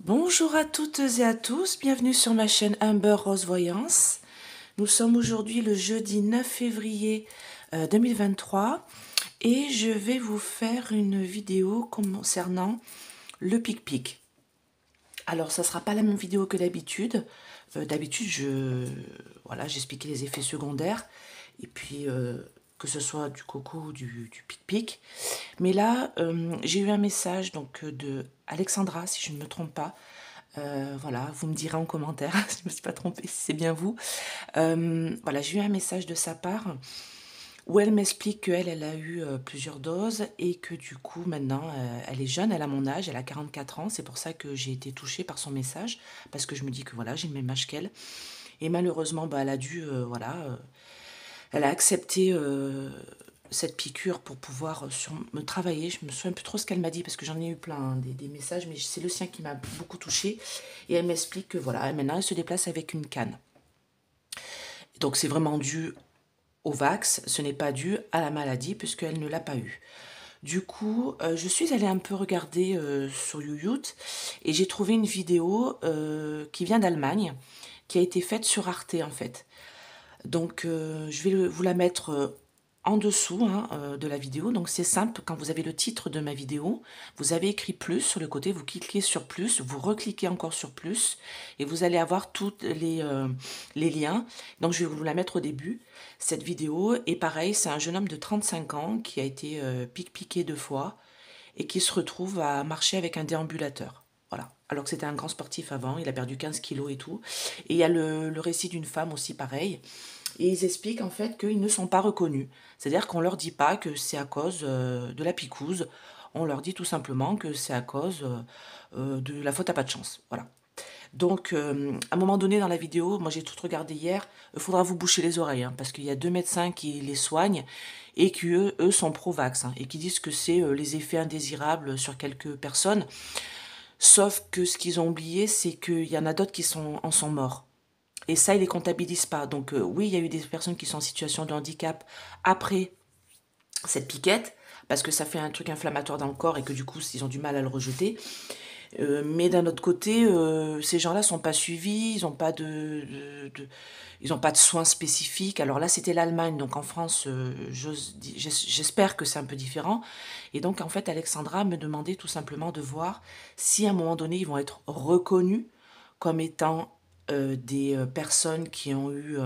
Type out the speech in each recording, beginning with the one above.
Bonjour à toutes et à tous, bienvenue sur ma chaîne Amber Rose Voyance. Nous sommes aujourd'hui le jeudi 9 février 2023 et je vais vous faire une vidéo concernant le pic-pic. Alors ça ne sera pas la même vidéo que d'habitude. D'habitude, j'expliquais les effets secondaires et puis que ce soit du coco ou du pic-pic. Mais là, j'ai eu un message de Alexandra, si je ne me trompe pas. Voilà, vous me direz en commentaire si je ne me suis pas trompée, si c'est bien vous. Voilà, j'ai eu un message de sa part où elle m'explique qu'elle a eu plusieurs doses et que du coup, maintenant, elle est jeune, elle a mon âge, elle a 44 ans. C'est pour ça que j'ai été touchée par son message, parce que je me dis que voilà, j'ai le même âge qu'elle. Et malheureusement, elle a dû, elle a accepté cette piqûre pour pouvoir me travailler. Je me souviens plus trop ce qu'elle m'a dit parce que j'en ai eu plein des messages, mais c'est le sien qui m'a beaucoup touchée. Et elle m'explique que voilà, maintenant elle se déplace avec une canne. Donc c'est vraiment dû au vax, ce n'est pas dû à la maladie puisqu'elle ne l'a pas eu. Du coup, je suis allée un peu regarder sur YouTube et j'ai trouvé une vidéo qui vient d'Allemagne, qui a été faite sur Arte en fait. Donc je vais vous la mettre en dessous de la vidéo. Donc c'est simple, quand vous avez le titre de ma vidéo, vous avez écrit plus sur le côté, vous cliquez sur plus, vous recliquez encore sur plus et vous allez avoir tous les liens. Donc je vais vous la mettre au début, cette vidéo. Et pareil, c'est un jeune homme de 35 ans qui a été piqué 2 fois et qui se retrouve à marcher avec un déambulateur. Voilà. Alors que c'était un grand sportif avant, il a perdu 15 kilos et tout. Et il y a le récit d'une femme aussi pareil. Et ils expliquent en fait qu'ils ne sont pas reconnus. C'est-à-dire qu'on ne leur dit pas que c'est à cause de la picouse. On leur dit tout simplement que c'est à cause de la faute à pas de chance. Voilà. Donc, à un moment donné dans la vidéo, moi j'ai tout regardé hier, il faudra vous boucher les oreilles, parce qu'il y a 2 médecins qui les soignent et qui eux sont pro-vax, et qui disent que c'est les effets indésirables sur quelques personnes. Sauf que ce qu'ils ont oublié, c'est qu'il y en a d'autres qui en sont morts. Et ça, ils les comptabilisent pas. Donc oui, il y a eu des personnes qui sont en situation de handicap après cette piquette, parce que ça fait un truc inflammatoire dans le corps et que du coup, ils ont du mal à le rejeter. Mais d'un autre côté, ces gens-là sont pas suivis, ils n'ont pas ils ont pas de soins spécifiques. Alors là, c'était l'Allemagne, donc en France, j'espère que c'est un peu différent. Et donc, en fait, Alexandra me demandait tout simplement de voir si à un moment donné, ils vont être reconnus comme étant des personnes qui ont eu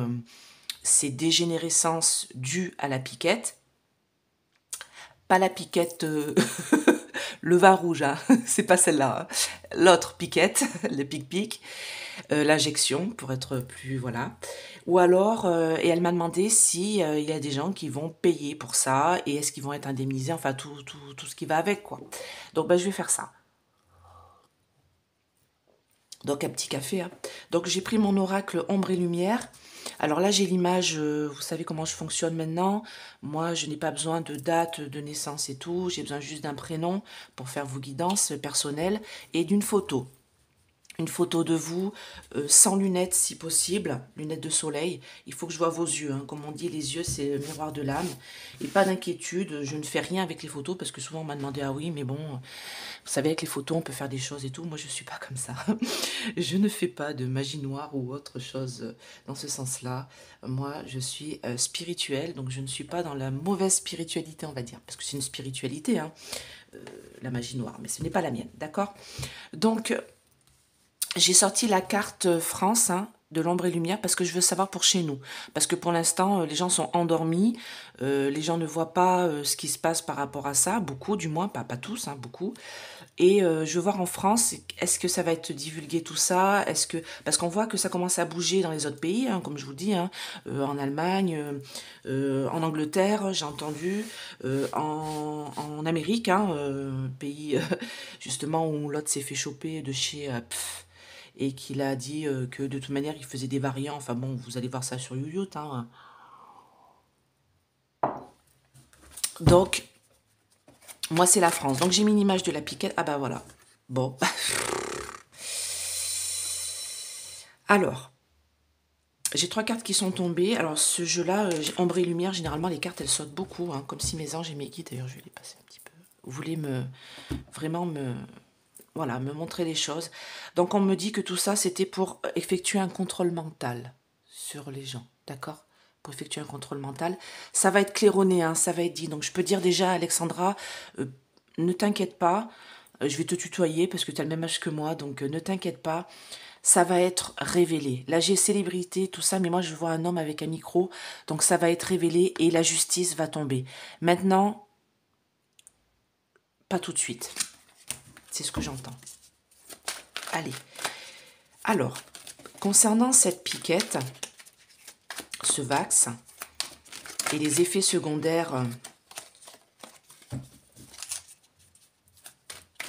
ces dégénérescences dues à la piquette. Pas la piquette, le vin rouge, hein. C'est pas celle-là, hein. L'autre piquette, le pic-pic, l'injection pour être plus, voilà. Ou alors, et elle m'a demandé si il y a des gens qui vont payer pour ça et est-ce qu'ils vont être indemnisés, enfin tout ce qui va avec, quoi. Donc je vais faire ça. Donc un petit café, hein. Donc j'ai pris mon oracle ombre et lumière. Alors là j'ai l'image, vous savez comment je fonctionne maintenant. Moi je n'ai pas besoin de date de naissance et tout. J'ai besoin juste d'un prénom pour faire vos guidances personnelles et d'une photo. Une photo de vous, sans lunettes si possible, lunettes de soleil. Il faut que je vois vos yeux, hein. Comme on dit, les yeux c'est le miroir de l'âme. Et pas d'inquiétude, je ne fais rien avec les photos parce que souvent on m'a demandé, ah oui mais bon, vous savez avec les photos on peut faire des choses et tout. Moi je ne suis pas comme ça. Je ne fais pas de magie noire ou autre chose dans ce sens-là. Moi je suis spirituelle, donc je ne suis pas dans la mauvaise spiritualité on va dire. Parce que c'est une spiritualité, hein, la magie noire, mais ce n'est pas la mienne, d'accord? Donc j'ai sorti la carte France, hein, de l'ombre et lumière parce que je veux savoir pour chez nous. Parce que pour l'instant, les gens sont endormis, les gens ne voient pas ce qui se passe par rapport à ça, beaucoup du moins, pas tous, hein, beaucoup. Et je veux voir en France, est-ce que ça va être divulgué tout ça? Est-ce que parce qu'on voit que ça commence à bouger dans les autres pays, hein, comme je vous dis, hein, en Allemagne, en Angleterre, j'ai entendu, en Amérique, hein, pays justement où l'autre s'est fait choper de chez et qu'il a dit que de toute manière il faisait des variants. Enfin bon, vous allez voir ça sur YouTube, hein. Donc moi c'est la France. Donc j'ai mis une image de la piquette. Ah bah voilà. Bon. Alors, j'ai 3 cartes qui sont tombées. Alors ce jeu-là, ombre et lumière, généralement les cartes elles sautent beaucoup, hein, comme si mes anges et mes guides, d'ailleurs je vais les passer un petit peu, voulaient vraiment me voilà, me montrer les choses. Donc on me dit que tout ça, c'était pour effectuer un contrôle mental sur les gens, d'accord? Pour effectuer un contrôle mental. Ça va être claironné, hein, ça va être dit. Donc je peux dire déjà, Alexandra, ne t'inquiète pas, je vais te tutoyer parce que tu as le même âge que moi, donc ne t'inquiète pas, ça va être révélé. Là j'ai célébrité, tout ça, mais moi je vois un homme avec un micro, donc ça va être révélé et la justice va tomber. Maintenant, pas tout de suite. C'est ce que j'entends. Allez. Alors, concernant cette piquette, ce vax et les effets secondaires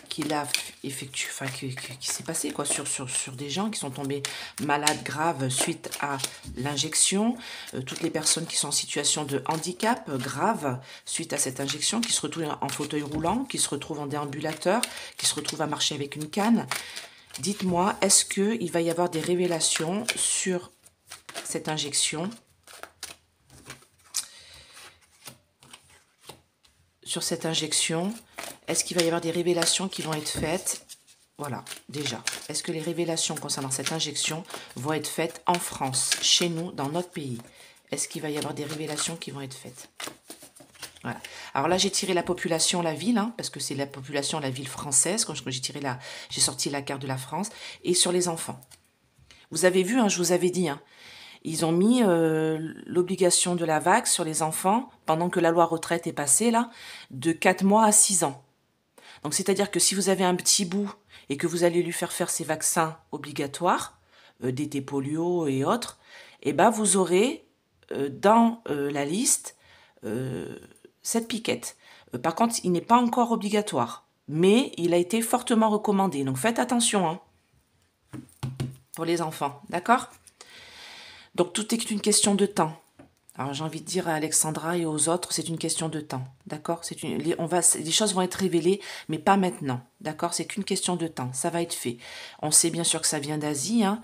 qu'il a effectué, enfin qui s'est passé quoi sur des gens qui sont tombés malades graves suite à l'injection, toutes les personnes qui sont en situation de handicap grave suite à cette injection, qui se retrouvent en fauteuil roulant, qui se retrouvent en déambulateur, qui se retrouvent à marcher avec une canne. Dites-moi, est-ce qu'il va y avoir des révélations sur cette injection? Sur cette injection, est-ce qu'il va y avoir des révélations qui vont être faites? Voilà, déjà. Est-ce que les révélations concernant cette injection vont être faites en France, chez nous, dans notre pays? Est-ce qu'il va y avoir des révélations qui vont être faites? Voilà. Alors là, j'ai tiré la population, la ville, hein, parce que c'est la population, la ville française. Quand j'ai sorti la carte de la France. Et sur les enfants. Vous avez vu, hein, je vous avais dit, hein, ils ont mis l'obligation de la vax sur les enfants, pendant que la loi retraite est passée, là, de 4 mois à 6 ans. Donc, c'est-à-dire que si vous avez un petit bout et que vous allez lui faire ces vaccins obligatoires, DT polio et autres, eh ben, vous aurez dans la liste cette piquette. Par contre, il n'est pas encore obligatoire, mais il a été fortement recommandé. Donc, faites attention hein, pour les enfants, d'accord? Donc, tout est une question de temps. Alors, j'ai envie de dire à Alexandra et aux autres, c'est une question de temps, d'accord? Les choses vont être révélées, mais pas maintenant, d'accord? C'est qu'une question de temps, ça va être fait. On sait bien sûr que ça vient d'Asie, hein,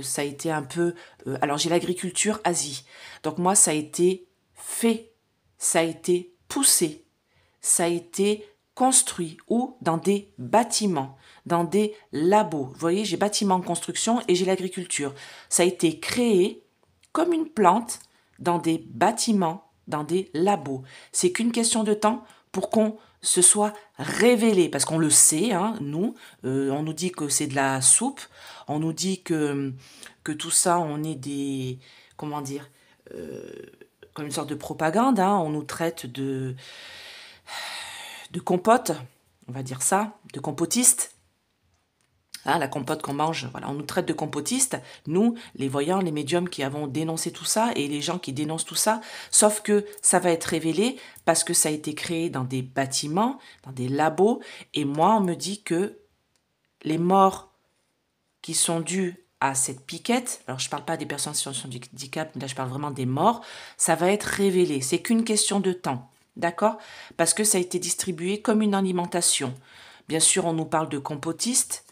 ça a été un peu... alors, j'ai l'agriculture Asie, donc moi, ça a été fait, ça a été poussé, ça a été construit, ou dans des bâtiments, dans des labos. Vous voyez, j'ai bâtiment en construction et j'ai l'agriculture. Ça a été créé comme une plante, dans des bâtiments, dans des labos. C'est qu'une question de temps pour qu'on se soit révélé, parce qu'on le sait, hein, nous, on nous dit que c'est de la soupe, on nous dit que tout ça, on est des, comment dire, comme une sorte de propagande, hein, on nous traite de compote, on va dire ça, de compotiste. Hein, la compote qu'on mange, voilà, on nous traite de compotistes, nous, les voyants, les médiums qui avons dénoncé tout ça et les gens qui dénoncent tout ça, sauf que ça va être révélé parce que ça a été créé dans des bâtiments, dans des labos, et moi, on me dit que les morts qui sont dues à cette piquette, alors je ne parle pas des personnes en situation de handicap, mais là je parle vraiment des morts, ça va être révélé, c'est qu'une question de temps, d'accord? Parce que ça a été distribué comme une alimentation. Bien sûr, on nous parle de compotistes,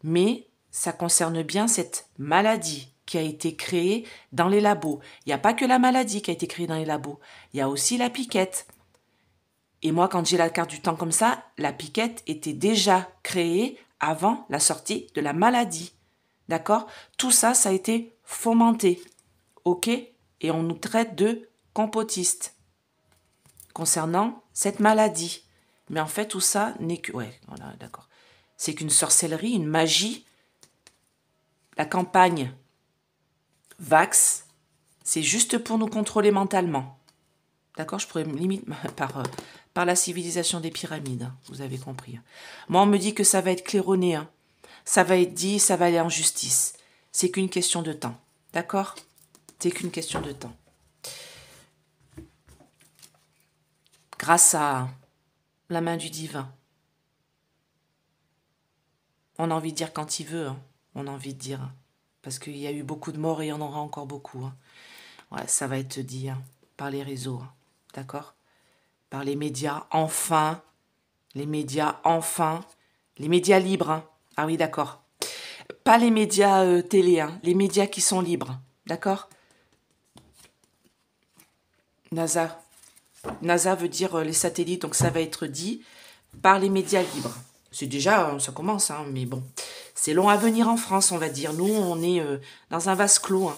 mais ça concerne bien cette maladie qui a été créée dans les labos. Il n'y a pas que la maladie qui a été créée dans les labos, il y a aussi la piquette. Et moi, quand j'ai la carte du temps comme ça, la piquette était déjà créée avant la sortie de la maladie. D'accord? Tout ça, ça a été fomenté. OK? Et on nous traite de compotistes concernant cette maladie. Mais en fait, tout ça n'est que... Ouais, voilà, d'accord. C'est qu'une sorcellerie, une magie. La campagne Vax, c'est juste pour nous contrôler mentalement. D'accord? Je pourrais limite par la civilisation des pyramides, vous avez compris. Moi, on me dit que ça va être claironné, hein. Ça va être dit, ça va aller en justice. C'est qu'une question de temps. D'accord? C'est qu'une question de temps. Grâce à la main du divin. On a envie de dire quand il veut, hein. On a envie de dire. Parce qu'il y a eu beaucoup de morts et il y en aura encore beaucoup. Hein. Ouais, ça va être dit hein, par les réseaux. Hein. D'accord? Par les médias, enfin. Les médias, enfin. Les médias libres. Hein. Ah oui, d'accord. Pas les médias télé, hein. Les médias qui sont libres. D'accord? NASA. NASA veut dire les satellites, donc ça va être dit par les médias libres. C'est déjà, ça commence, hein, mais bon. C'est long à venir en France, on va dire. Nous, on est dans un vase clos, hein.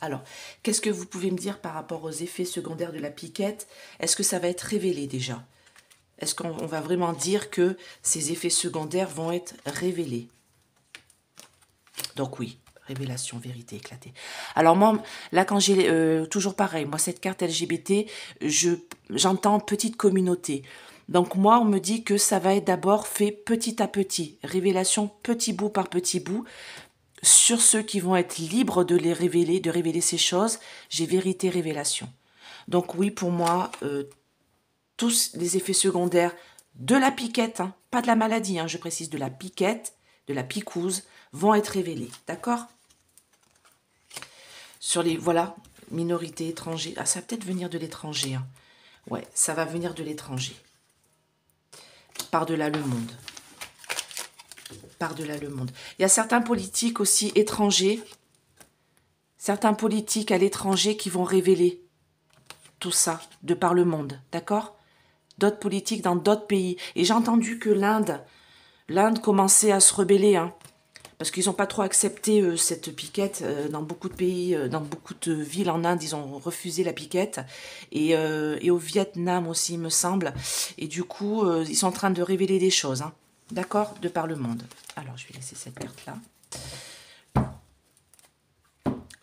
Alors, qu'est-ce que vous pouvez me dire par rapport aux effets secondaires de la piquette? Est-ce que ça va être révélé déjà? Est-ce qu'on va vraiment dire que ces effets secondaires vont être révélés? Donc oui, révélation, vérité éclatée. Alors moi, là quand j'ai, toujours pareil, moi cette carte LGBT, j'entends petite communauté. Donc moi, on me dit que ça va être d'abord fait petit à petit, révélation petit bout par petit bout. Sur ceux qui vont être libres de révéler ces choses, j'ai vérité, révélation. Donc oui, pour moi, tous les effets secondaires de la piquette, hein, pas de la maladie, hein, je précise, de la piquette, de la picouse, vont être révélés. D'accord? Sur les, voilà, minorités étrangers. Ah, ça va peut-être venir de l'étranger. Hein. Ouais, ça va venir de l'étranger. Par-delà le monde. Par-delà le monde. Il y a certains politiques aussi étrangers, certains politiques à l'étranger qui vont révéler tout ça de par le monde. D'accord? D'autres politiques dans d'autres pays. Et j'ai entendu que l'Inde commençait à se rebeller, hein, parce qu'ils n'ont pas trop accepté cette piquette. Dans beaucoup de pays, dans beaucoup de villes en Inde, ils ont refusé la piquette. Et au Vietnam aussi, il me semble. Et du coup, ils sont en train de révéler des choses, hein, d'accord, de par le monde. Alors, je vais laisser cette carte-là.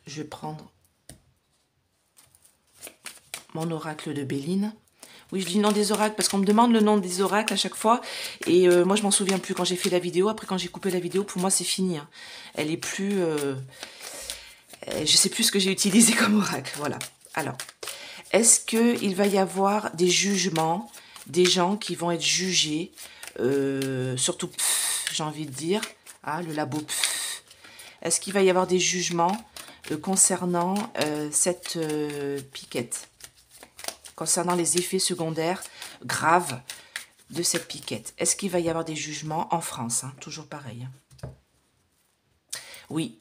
Je vais prendre mon oracle de Béline. Oui, je dis le nom des oracles parce qu'on me demande le nom des oracles à chaque fois. Et moi, je m'en souviens plus quand j'ai fait la vidéo. Après, quand j'ai coupé la vidéo, pour moi, c'est fini. Hein. Elle est plus... je sais plus ce que j'ai utilisé comme oracle. Voilà. Alors, est-ce qu'il va y avoir des jugements, des gens qui vont être jugés, surtout, j'ai envie de dire, ah, le labo, est-ce qu'il va y avoir des jugements concernant cette piquette, concernant les effets secondaires graves de cette piquette? Est-ce qu'il va y avoir des jugements en France, hein, toujours pareil? Hein. Oui.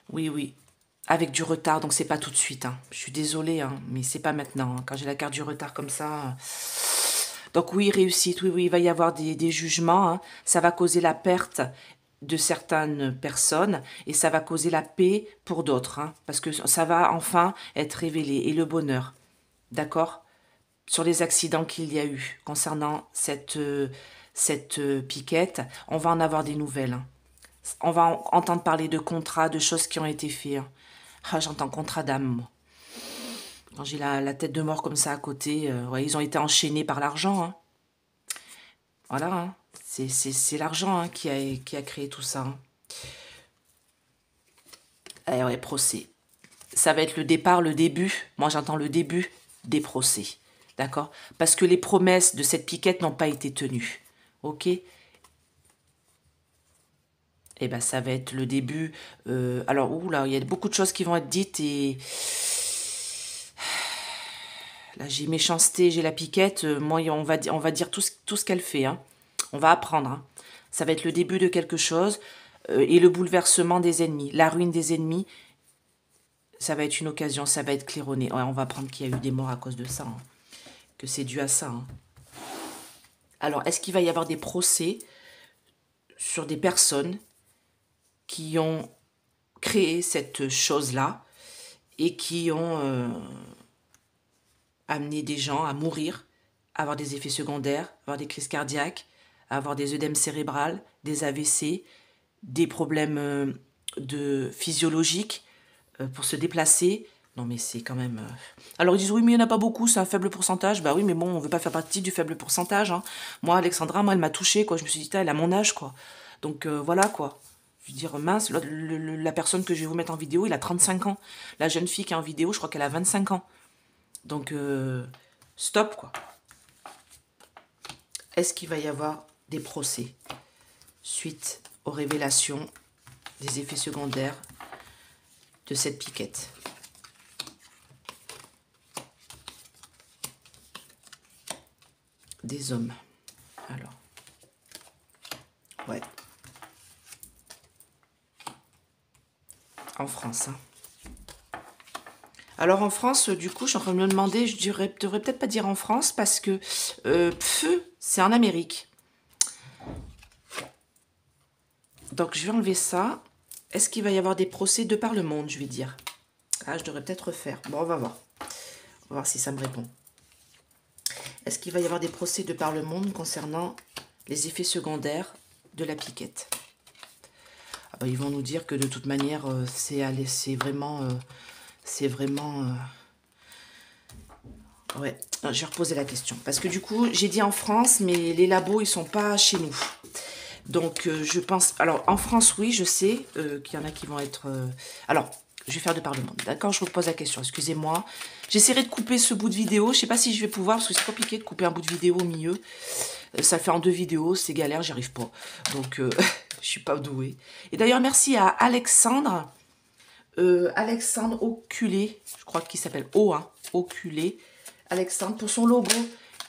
Oui, oui. Avec du retard, donc c'est pas tout de suite. Hein. Je suis désolée, hein, mais c'est pas maintenant. Hein. Quand j'ai la carte du retard comme ça... Donc oui, réussite, oui, oui, il va y avoir des jugements. Hein. Ça va causer la perte de certaines personnes et ça va causer la paix pour d'autres. Hein, parce que ça va enfin être révélé. Et le bonheur, d'accord? Sur les accidents qu'il y a eu concernant cette piquette, on va en avoir des nouvelles. Hein. On va entendre parler de contrats, de choses qui ont été faits. Hein. Ah, j'entends contrat d'âme, moi. Quand j'ai la tête de mort comme ça à côté, ouais, ils ont été enchaînés par l'argent. Hein. Voilà, hein. C'est l'argent, hein, qui a créé tout ça. Hein. Eh ouais, procès. Ça va être le départ, le début. Moi, j'entends le début des procès. D'accord? Parce que les promesses de cette piquette n'ont pas été tenues. Ok? Eh ben, ça va être le début. Alors, oula, il y a beaucoup de choses qui vont être dites et... Là, j'ai méchanceté, j'ai la piquette. Moi, on va dire tout ce qu'elle fait. Hein. On va apprendre. Hein. Ça va être le début de quelque chose et le bouleversement des ennemis, la ruine des ennemis. Ça va être une occasion, ça va être claironné. Ouais, on va apprendre qu'il y a eu des morts à cause de ça. Hein. Que c'est dû à ça. Hein. Alors, est-ce qu'il va y avoir des procès sur des personnes qui ont créé cette chose-là et qui ont amené des gens à mourir, à avoir des effets secondaires, avoir des crises cardiaques, à avoir des œdèmes cérébrales, des AVC, des problèmes physiologiques pour se déplacer. Non mais c'est quand même... Alors ils disent oui mais il n'y en a pas beaucoup, c'est un faible pourcentage. Bah oui mais bon, on ne veut pas faire partie du faible pourcentage. Hein. Moi Alexandra, elle m'a touchée quoi. Je me suis dit, elle a mon âge quoi. Donc voilà quoi. Je veux dire, mince, la personne que je vais vous mettre en vidéo, il a 35 ans. La jeune fille qui est en vidéo, je crois qu'elle a 25 ans. Donc, stop, quoi. Est-ce qu'il va y avoir des procès suite aux révélations des effets secondaires de cette piquette? Des hommes. Alors. Ouais. En France, hein. Alors en France, du coup, je suis en train de me demander, devrais peut-être pas dire en France parce que feu, c'est en Amérique. Donc je vais enlever ça. Est-ce qu'il va y avoir des procès de par le monde, je vais dire. Ah, je devrais peut-être refaire. Bon, on va voir. On va voir si ça me répond. Est-ce qu'il va y avoir des procès de par le monde concernant les effets secondaires de la piquette? Ah bah, ils vont nous dire que de toute manière, c'est vraiment... Ouais, je vais reposer la question. Parce que du coup, j'ai dit en France, mais les labos, ils sont pas chez nous. Donc, je pense... Alors, en France, oui, je sais qu'il y en a qui vont être... Alors, je vais faire de par le monde. D'accord, je vous pose la question. Excusez-moi. J'essaierai de couper ce bout de vidéo. Je sais pas si je vais pouvoir, parce que c'est compliqué de couper un bout de vidéo au milieu. Ça fait en 2 vidéos. C'est galère, j'y arrive pas. Donc, je suis pas douée. Et d'ailleurs, merci à Alexandre. Alexandre Oculé. Je crois qu'il s'appelle O, hein. Oculé. Alexandre, pour son logo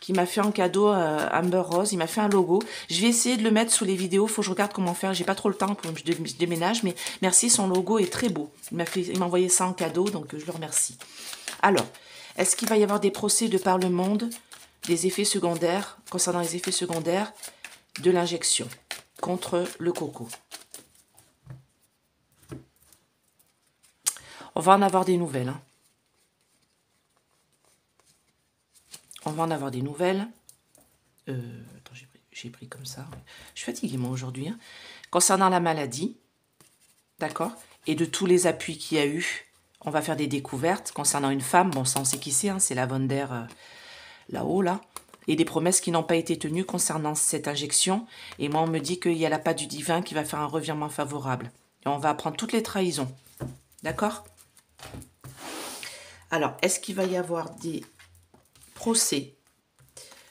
qui m'a fait en cadeau Amber Rose. Il m'a fait un logo. Je vais essayer de le mettre sous les vidéos. Faut que je regarde comment faire. J'ai pas trop le temps pour que je déménage. Mais merci, son logo est très beau. Il m'a envoyé ça en cadeau, donc je le remercie. Alors, est-ce qu'il va y avoir des procès de par le monde, des effets secondaires, concernant les effets secondaires de l'injection contre le coco? On va en avoir des nouvelles, hein. On va en avoir des nouvelles. Attends, j'ai pris comme ça. Je suis fatiguée, moi, aujourd'hui. Hein. Concernant la maladie, d'accord, et de tous les appuis qu'il y a eu, on va faire des découvertes. Concernant une femme, bon, ça, on sait qui c'est, hein, c'est la Wonder là-haut, là. Et des promesses qui n'ont pas été tenues concernant cette injection. Et moi, on me dit qu'il y a la patte du divin qui va faire un revirement favorable. Et on va apprendre toutes les trahisons. D'accord? Alors, est-ce qu'il va y avoir des procès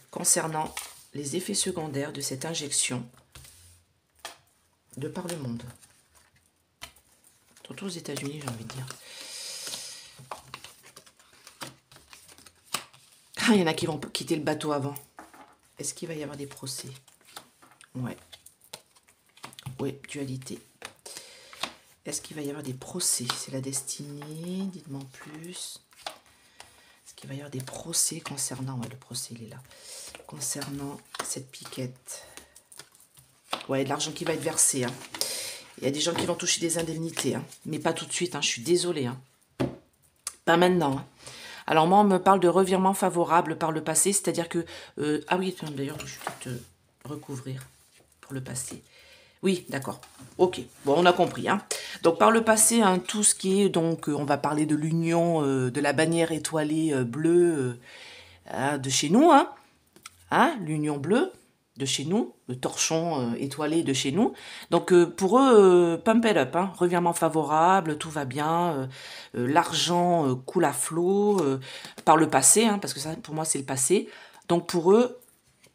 concernant les effets secondaires de cette injection de par le monde, surtout aux États-Unis, j'ai envie de dire. Ah, il y en a qui vont quitter le bateau avant. Est-ce qu'il va y avoir des procès? Ouais. Oui, dualité. Est-ce qu'il va y avoir des procès? C'est la destinée, dites-moi en plus. Est-ce qu'il va y avoir des procès concernant... Ouais, le procès, il est là. Concernant cette piquette. Ouais, de l'argent qui va être versé. Hein. Il y a des gens qui vont toucher des indemnités. Hein. Mais pas tout de suite, hein. Je suis désolée. Hein. Pas maintenant. Hein. Alors moi, on me parle de revirement favorable par le passé. C'est-à-dire que... ah oui, d'ailleurs, je vais te recouvrir pour le passé. Oui, d'accord. Ok, bon, on a compris. Hein. Donc, par le passé, hein, tout ce qui est... Donc, on va parler de l'union de la bannière étoilée bleue de chez nous. Hein, l'union bleue de chez nous, le torchon étoilé de chez nous. Donc, pour eux, pump it up. Hein, revirement favorable, tout va bien. L'argent coule à flot par le passé, hein, parce que ça, pour moi, c'est le passé. Donc, pour eux,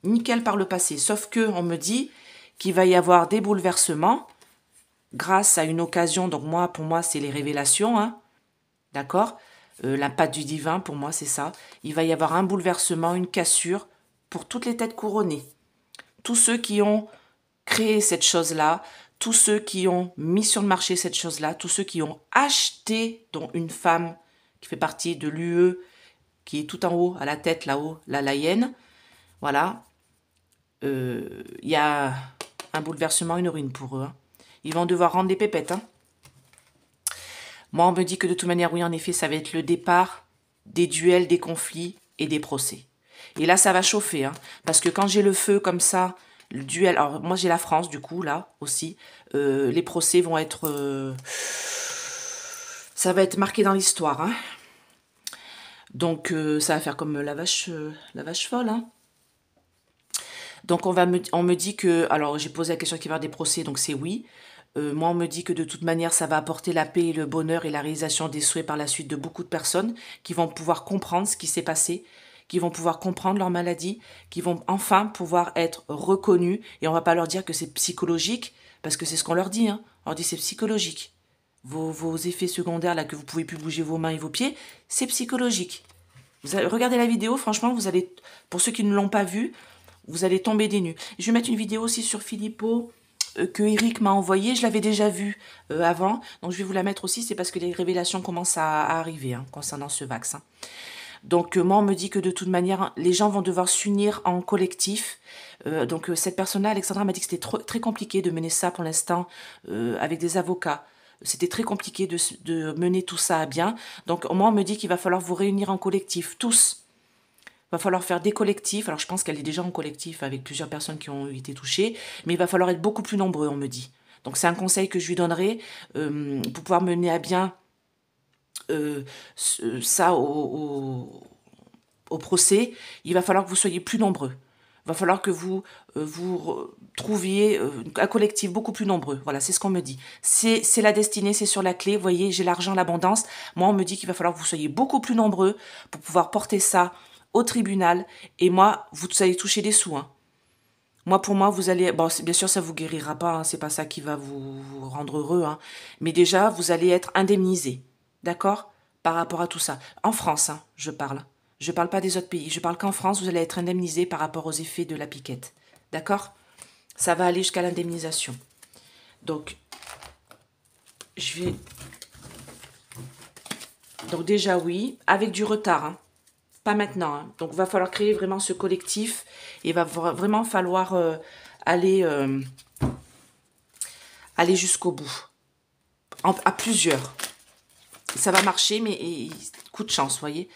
nickel par le passé. Sauf que on me dit... qu'il va y avoir des bouleversements grâce à une occasion. Donc moi, pour moi, c'est les révélations, hein, d'accord, la patte du divin, pour moi, c'est ça. Il va y avoir un bouleversement, une cassure pour toutes les têtes couronnées. Tous ceux qui ont créé cette chose-là, tous ceux qui ont mis sur le marché cette chose-là, tous ceux qui ont acheté, dont une femme qui fait partie de l'UE, qui est tout en haut, à la tête, là-haut, la hyène, voilà. Il y a... un bouleversement, une ruine pour eux. Hein. Ils vont devoir rendre des pépettes. Hein. Moi, on me dit que de toute manière, oui, en effet, ça va être le départ des duels, des conflits et des procès. Et là, ça va chauffer. Hein, parce que quand j'ai le feu comme ça, le duel... Alors, moi, j'ai la France, du coup, là, aussi. Les procès vont être... ça va être marqué dans l'histoire. Hein. Donc, ça va faire comme la vache folle, hein. Donc, on me dit que... Alors, j'ai posé la question qu'il va y avoir des procès, donc c'est oui. Moi, on me dit que de toute manière, ça va apporter la paix et le bonheur et la réalisation des souhaits par la suite de beaucoup de personnes qui vont pouvoir comprendre ce qui s'est passé, qui vont pouvoir comprendre leur maladie, qui vont enfin pouvoir être reconnus. Et on va pas leur dire que c'est psychologique, parce que c'est ce qu'on leur dit. Hein. On leur dit c'est psychologique. Vos effets secondaires, là, que vous pouvez plus bouger vos mains et vos pieds, c'est psychologique. Regardez la vidéo, franchement, vous allez... Pour ceux qui ne l'ont pas vue, vous allez tomber des nues. Je vais mettre une vidéo aussi sur Philippot, que Eric m'a envoyée, je l'avais déjà vue avant. Donc je vais vous la mettre aussi, c'est parce que les révélations commencent à arriver hein, concernant ce vaccin. Donc moi, on me dit que de toute manière, les gens vont devoir s'unir en collectif. Donc cette personne-là, Alexandra, m'a dit que c'était très compliqué de mener ça pour l'instant avec des avocats. C'était très compliqué de mener tout ça à bien. Donc moi, on me dit qu'il va falloir vous réunir en collectif, tous. Il va falloir faire des collectifs. Alors je pense qu'elle est déjà en collectif avec plusieurs personnes qui ont été touchées. Mais il va falloir être beaucoup plus nombreux, on me dit. Donc c'est un conseil que je lui donnerai pour pouvoir mener à bien ça au procès. Il va falloir que vous soyez plus nombreux. Il va falloir que vous trouviez un collectif beaucoup plus nombreux. Voilà, c'est ce qu'on me dit. C'est la destinée, c'est sur la clé. Vous voyez, j'ai l'argent, l'abondance. Moi, on me dit qu'il va falloir que vous soyez beaucoup plus nombreux pour pouvoir porter ça au tribunal. Et moi, vous allez toucher des sous. Hein. Moi, pour moi, vous allez... Bon, bien sûr, ça vous guérira pas. Hein, c'est pas ça qui va vous rendre heureux. Hein, mais déjà, vous allez être indemnisé. D'accord? Par rapport à tout ça. En France, hein, je parle. Je parle pas des autres pays. Je parle qu'en France, vous allez être indemnisé par rapport aux effets de la piquette. D'accord? Ça va aller jusqu'à l'indemnisation. Donc, je vais... Donc déjà, oui, avec du retard. Hein. Pas maintenant. Hein. Donc, il va falloir créer vraiment ce collectif. Et il va vraiment falloir aller jusqu'au bout. À plusieurs. Ça va marcher, mais coup de chance, vous voyez.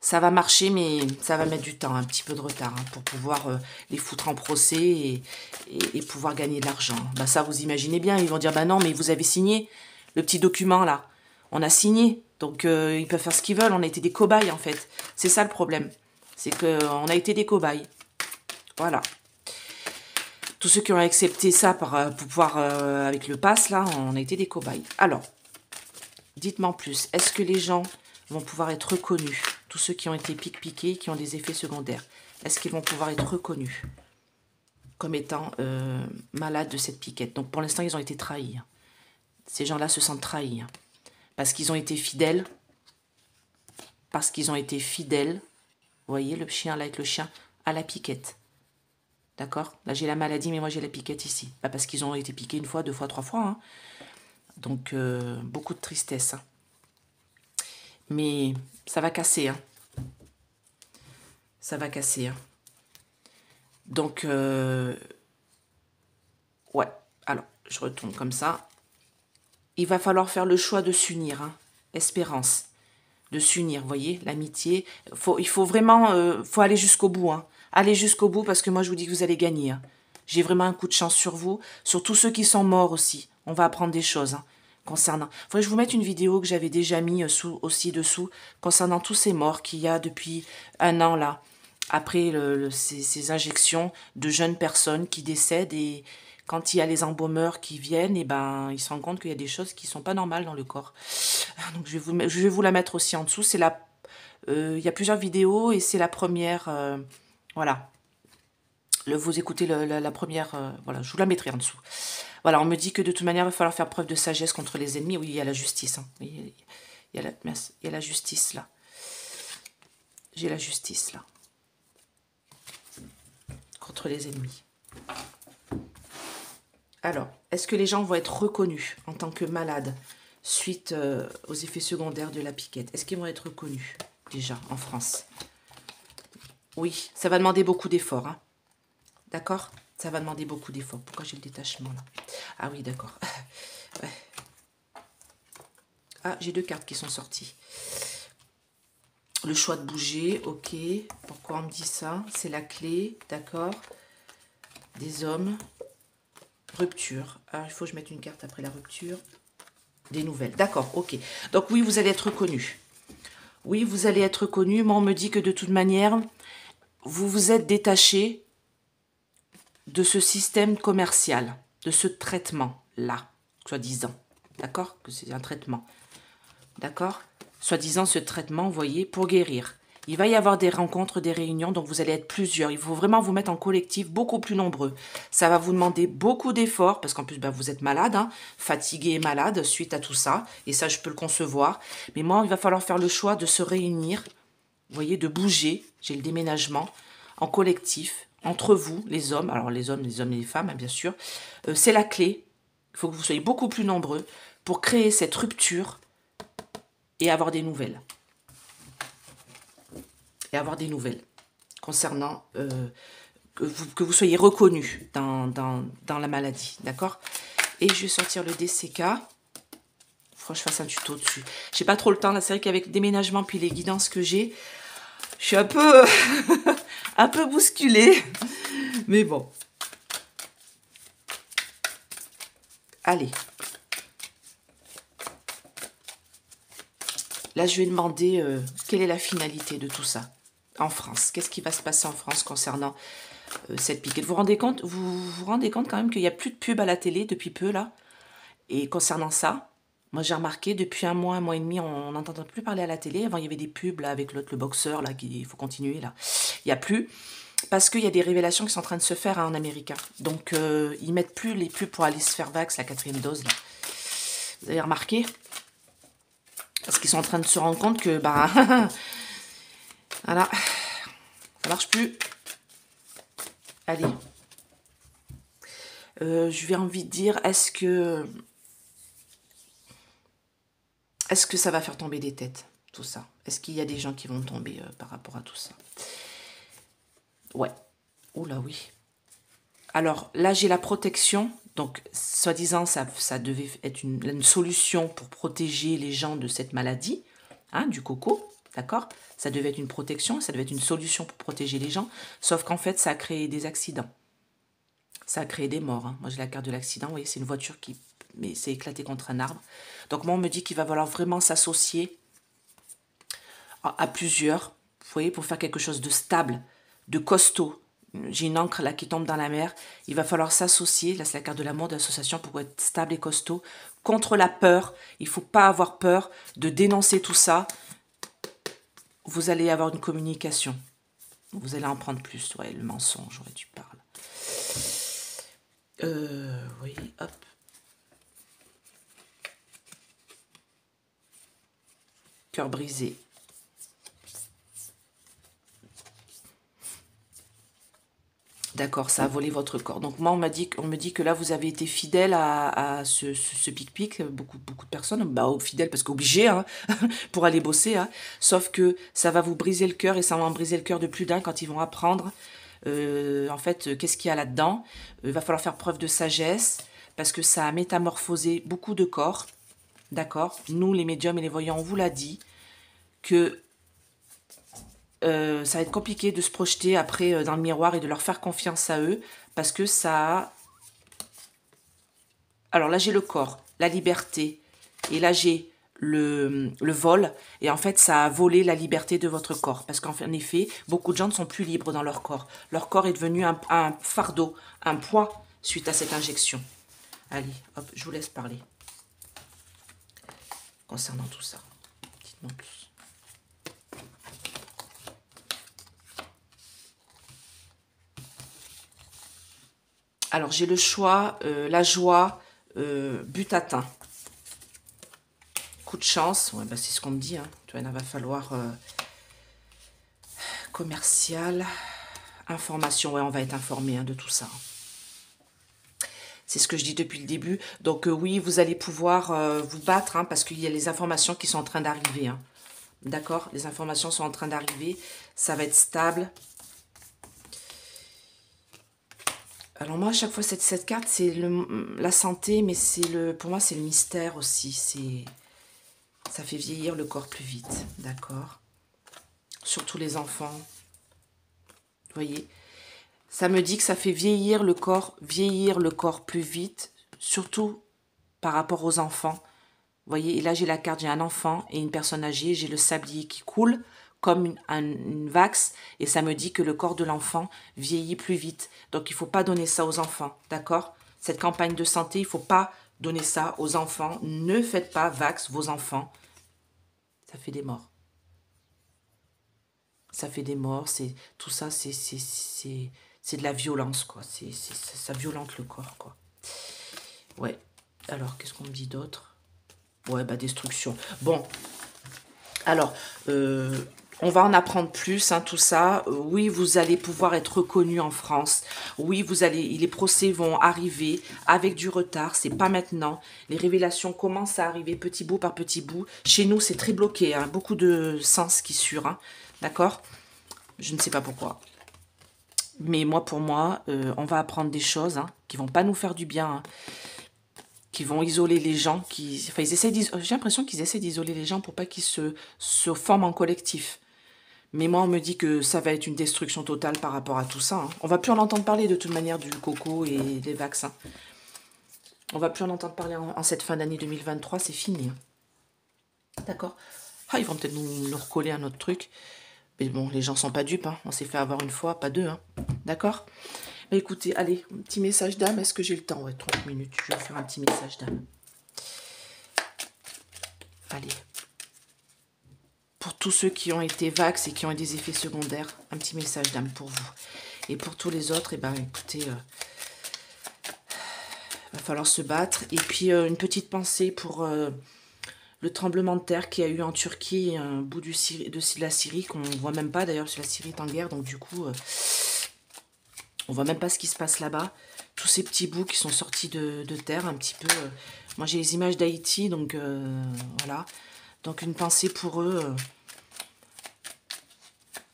Ça va marcher, mais ça va mettre du temps, un petit peu de retard, hein, pour pouvoir les foutre en procès et pouvoir gagner de l'argent. Bah, ça, vous imaginez bien, ils vont dire, bah non, mais vous avez signé le petit document, là. On a signé, donc ils peuvent faire ce qu'ils veulent, on a été des cobayes, en fait. C'est ça le problème, c'est qu'on a été des cobayes. Voilà. Tous ceux qui ont accepté ça pour pouvoir, avec le pass, là, on a été des cobayes. Alors, dites-moi en plus, est-ce que les gens vont pouvoir être reconnus? Tous ceux qui ont été piqués, qui ont des effets secondaires, est-ce qu'ils vont pouvoir être reconnus comme étant malades de cette piquette? Donc pour l'instant, ils ont été trahis. Ces gens-là se sentent trahis. Parce qu'ils ont été fidèles. Parce qu'ils ont été fidèles. Vous voyez le chien là avec le chien à la piquette. D'accord? Là, j'ai la maladie, mais moi, j'ai la piquette ici. Bah, parce qu'ils ont été piqués 1 fois, 2 fois, 3 fois. Hein. Donc, beaucoup de tristesse. Hein. Mais ça va casser. Hein. Ça va casser. Hein. Donc, ouais. Alors, je retourne comme ça. Il va falloir faire le choix de s'unir. Hein. Espérance. De s'unir, vous voyez, l'amitié. Il faut vraiment, faut aller jusqu'au bout. Hein. Allez jusqu'au bout parce que moi, je vous dis que vous allez gagner. Hein. J'ai vraiment un coup de chance sur vous. Sur tous ceux qui sont morts aussi. On va apprendre des choses. Hein. Concernant. Il faudrait que je vous mette une vidéo que j'avais déjà mis aussi dessous concernant tous ces morts qu'il y a depuis 1 an là, après ces injections de jeunes personnes qui décèdent et quand il y a les embaumeurs qui viennent, et ben ils se rendent compte qu'il y a des choses qui sont pas normales dans le corps. Donc je vais vous la mettre aussi en dessous. C'est il y a plusieurs vidéos et c'est la première. Voilà. Vous écoutez la première. Voilà, je vous la mettrai en dessous. Voilà, on me dit que de toute manière, il va falloir faire preuve de sagesse contre les ennemis. Oui, il y a la justice. Hein. Il y a la justice, là. J'ai la justice, là. Contre les ennemis. Alors, est-ce que les gens vont être reconnus en tant que malades suite aux effets secondaires de la piquette? Est-ce qu'ils vont être reconnus, déjà, en France? Oui, ça va demander beaucoup d'efforts. Hein. D'accord? Ça va demander beaucoup d'efforts. Pourquoi j'ai le détachement là? Ah oui, d'accord. Ouais. Ah, j'ai 2 cartes qui sont sorties. Le choix de bouger, ok. Pourquoi on me dit ça? C'est la clé, d'accord. Des hommes. Rupture. Ah, il faut que je mette une carte après la rupture. Des nouvelles, d'accord, ok. Donc oui, vous allez être reconnu. Oui, vous allez être reconnu. Moi, on me dit que de toute manière, vous vous êtes détaché de ce système commercial, de ce traitement-là, soi-disant. D'accord? Que c'est un traitement. D'accord? Soi-disant, ce traitement, vous voyez, pour guérir. Il va y avoir des rencontres, des réunions, donc vous allez être plusieurs. Il faut vraiment vous mettre en collectif, beaucoup plus nombreux. Ça va vous demander beaucoup d'efforts, parce qu'en plus, ben, vous êtes malade, hein, fatigué et malade suite à tout ça. Et ça, je peux le concevoir. Mais moi, il va falloir faire le choix de se réunir, vous voyez, de bouger. J'ai le déménagement en collectif, entre vous, les hommes, alors les hommes et les femmes, hein, bien sûr, c'est la clé. Il faut que vous soyez beaucoup plus nombreux pour créer cette rupture et avoir des nouvelles. Et avoir des nouvelles concernant que vous soyez reconnu dans la maladie, d'accord? Et je vais sortir le DCK. Faut que je fasse un tuto dessus. J'ai pas trop le temps, là, c'est vrai qu'avec le déménagement puis les guidances que j'ai, je suis un peu, un peu bousculée. Mais bon. Allez. Là, je vais demander quelle est la finalité de tout ça en France. Qu'est-ce qui va se passer en France concernant cette piqûre? Vous vous rendez compte quand même qu'il n'y a plus de pub à la télé depuis peu, là? Et concernant ça, moi j'ai remarqué depuis un mois et demi, on n'entend plus parler à la télé. Avant, il y avait des pubs là, avec l'autre, le boxeur, là, il faut continuer, là. Il n'y a plus. Parce qu'il y a des révélations qui sont en train de se faire, hein, en Amérique. Donc, ils mettent plus les pubs pour aller se faire vax, la 4e dose, là. Vous avez remarqué? Parce qu'ils sont en train de se rendre compte que, bah, voilà, ça marche plus. Allez. Je vais envie de dire, est-ce que ça va faire tomber des têtes, tout ça? Est-ce qu'il y a des gens qui vont tomber par rapport à tout ça? Ouais. Oula, oui. Alors, là, j'ai la protection. Donc, soi-disant, ça devait être une solution pour protéger les gens de cette maladie, hein, du coco, d'accord? Ça devait être une protection, ça devait être une solution pour protéger les gens. Sauf qu'en fait, ça a créé des accidents. Ça a créé des morts, hein. Moi, j'ai la carte de l'accident. Vous voyez, c'est une voiture qui s'est éclatée contre un arbre. Donc, moi, on me dit qu'il va falloir vraiment s'associer à plusieurs, vous voyez, pour faire quelque chose de stable, de costaud. J'ai une encre là qui tombe dans la mer. Il va falloir s'associer, là c'est la carte de l'amour, d'association pour être stable et costaud, contre la peur. Il ne faut pas avoir peur de dénoncer tout ça. Vous allez avoir une communication. Vous allez en prendre plus. Ouais, le mensonge, ouais, tu parles. Oui, hop. Cœur brisé. D'accord, ça a volé votre corps. Donc moi, on me dit que là, vous avez été fidèle à ce pic-pic. Beaucoup de personnes, bah, fidèles parce qu'obligés, hein, pour aller bosser. Hein. Sauf que ça va vous briser le cœur et ça va en briser le cœur de plus d'un quand ils vont apprendre, en fait, qu'est-ce qu'il y a là-dedans. Il va falloir faire preuve de sagesse parce que ça a métamorphosé beaucoup de corps. D'accord? Nous, les médiums et les voyants, on vous l'a dit que ça va être compliqué de se projeter après dans le miroir et de leur faire confiance à eux parce que ça... Alors là, j'ai le corps, la liberté et là, j'ai le vol et en fait, ça a volé la liberté de votre corps parce qu'en effet, beaucoup de gens ne sont plus libres dans leur corps. Leur corps est devenu un fardeau, un poids suite à cette injection. Allez, hop, je vous laisse parler concernant tout ça. Dites-moi plus. Alors, j'ai le choix, la joie, but atteint. Coup de chance, ouais, bah, c'est ce qu'on me dit. Hein. Tu vois, il va falloir commercial, information. Ouais, on va être informé, hein, de tout ça. C'est ce que je dis depuis le début. Donc, oui, vous allez pouvoir vous battre hein, parce qu'il y a les informations qui sont en train d'arriver. Hein. D'accord? Les informations sont en train d'arriver. Ça va être stable. Alors moi, à chaque fois, cette carte, c'est la santé, mais pour moi, c'est le mystère aussi. Ça fait vieillir le corps plus vite, d'accord? Surtout les enfants. Vous voyez? Ça me dit que ça fait vieillir le corps plus vite, surtout par rapport aux enfants. Vous voyez? Et là, j'ai la carte, j'ai un enfant et une personne âgée, j'ai le sablier qui coule comme une vax, et ça me dit que le corps de l'enfant vieillit plus vite. Donc, il ne faut pas donner ça aux enfants, d'accord? Cette campagne de santé, il ne faut pas donner ça aux enfants. Ne faites pas vax vos enfants. Ça fait des morts. Ça fait des morts, tout ça, c'est de la violence, quoi. Ça violente le corps, quoi. Ouais. Alors, qu'est-ce qu'on me dit d'autre? Ouais, bah, destruction. Bon. Alors, On va en apprendre plus, hein, tout ça. Oui, vous allez pouvoir être reconnu en France. Oui, les procès vont arriver avec du retard. C'est pas maintenant. Les révélations commencent à arriver petit bout par petit bout. Chez nous, c'est très bloqué, hein. Beaucoup de sens qui surent, hein. D'accord? Je ne sais pas pourquoi. Mais moi, pour moi, on va apprendre des choses, hein, qui vont pas nous faire du bien, hein, qui vont isoler les gens. Enfin, j'ai l'impression qu'ils essaient d'isoler les gens pour pas qu'ils se forment en collectif. Mais moi, on me dit que ça va être une destruction totale par rapport à tout ça, hein. On va plus en entendre parler de toute manière du coco et des vaccins. On va plus en entendre parler en cette fin d'année 2023, c'est fini, hein. D'accord? Ah, ils vont peut-être nous recoller un autre truc. Mais bon, les gens sont pas dupes, hein. On s'est fait avoir une fois, pas deux, hein. D'accord? Bah, écoutez, allez, un petit message d'âme. Est-ce que j'ai le temps? Ouais, 30 minutes. Je vais faire un petit message d'âme. Allez. Pour tous ceux qui ont été vax et qui ont eu des effets secondaires, un petit message d'âme pour vous. Et pour tous les autres, eh ben, écoutez, va falloir se battre. Et puis, une petite pensée pour le tremblement de terre qu'il y a eu en Turquie, un bout de la Syrie, qu'on ne voit même pas d'ailleurs, parce que la Syrie est en guerre, donc du coup, on voit même pas ce qui se passe là-bas. Tous ces petits bouts qui sont sortis de terre, un petit peu. Moi, j'ai les images d'Haïti, donc voilà. Donc, une pensée pour eux.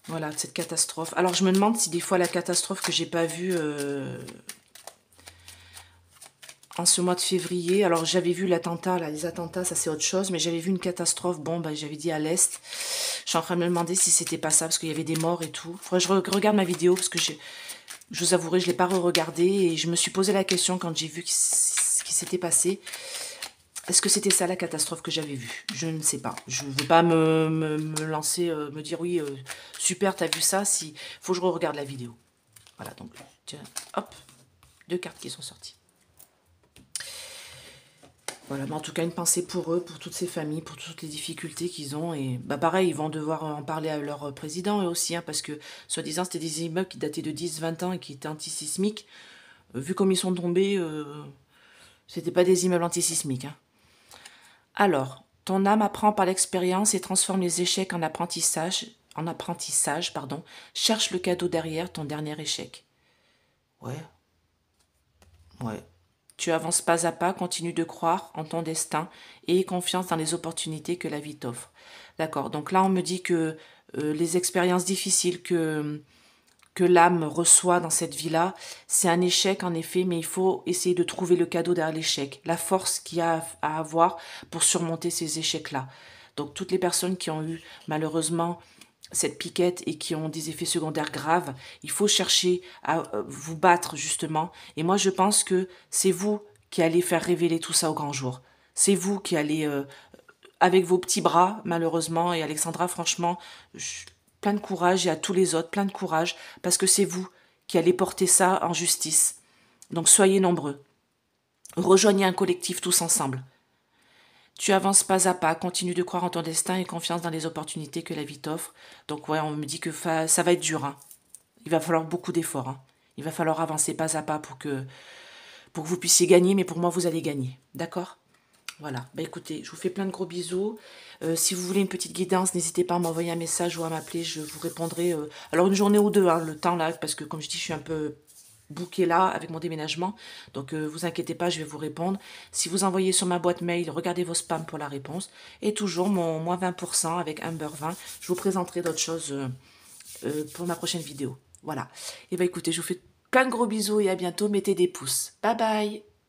Voilà, cette catastrophe. Alors, je me demande si des fois la catastrophe que j'ai pas vue en ce mois de février. Alors, j'avais vu l'attentat, là, les attentats, ça c'est autre chose, mais j'avais vu une catastrophe. Bon, bah, j'avais dit à l'Est. Je suis en train de me demander si c'était pas ça, parce qu'il y avait des morts et tout. Faudrait que je regarde ma vidéo, parce que je vous avouerai, je l'ai pas re-regardée, et je me suis posé la question quand j'ai vu ce qui s'était passé. Est-ce que c'était ça la catastrophe que j'avais vue? Je ne sais pas. Je ne veux pas me lancer, me dire oui, super, t'as vu ça. Si, faut que je regarde la vidéo. Voilà, donc, tiens, hop, 2 cartes qui sont sorties. Voilà, mais en tout cas, une pensée pour eux, pour toutes ces familles, pour toutes les difficultés qu'ils ont. Et bah pareil, ils vont devoir en parler à leur président eux aussi, hein, parce que, soi-disant, c'était des immeubles qui dataient de 10-20 ans et qui étaient antisismiques. Vu comme ils sont tombés, c'était pas des immeubles antisismiques, hein. Alors, ton âme apprend par l'expérience et transforme les échecs en apprentissage, pardon. Cherche le cadeau derrière ton dernier échec. Ouais. Ouais. Tu avances pas à pas, continue de croire en ton destin et aie confiance dans les opportunités que la vie t'offre. D'accord. Donc là, on me dit que les expériences difficiles que l'âme reçoit dans cette vie-là, c'est un échec en effet, mais il faut essayer de trouver le cadeau derrière l'échec, la force qu'il y a à avoir pour surmonter ces échecs-là. Donc toutes les personnes qui ont eu malheureusement cette piquette et qui ont des effets secondaires graves, il faut chercher à vous battre justement. Et moi je pense que c'est vous qui allez faire révéler tout ça au grand jour. C'est vous qui allez, avec vos petits bras malheureusement, et Alexandra franchement, plein de courage, et à tous les autres, plein de courage, parce que c'est vous qui allez porter ça en justice. Donc soyez nombreux. Rejoignez un collectif tous ensemble. Tu avances pas à pas, continue de croire en ton destin et confiance dans les opportunités que la vie t'offre. Donc ouais, on me dit que ça va être dur, hein. Il va falloir beaucoup d'efforts, hein. Il va falloir avancer pas à pas pour que vous puissiez gagner, mais pour moi, vous allez gagner. D'accord? Voilà. Bah écoutez, je vous fais plein de gros bisous. Si vous voulez une petite guidance, n'hésitez pas à m'envoyer un message ou à m'appeler. Je vous répondrai. Alors une journée ou deux, hein, le temps là, parce que comme je dis, je suis un peu booké là avec mon déménagement. Donc vous inquiétez pas, je vais vous répondre. Si vous envoyez sur ma boîte mail, regardez vos spams pour la réponse. Et toujours mon moins 20% avec Amber 20. Je vous présenterai d'autres choses pour ma prochaine vidéo. Voilà. Et bah écoutez, je vous fais plein de gros bisous et à bientôt. Mettez des pouces. Bye bye.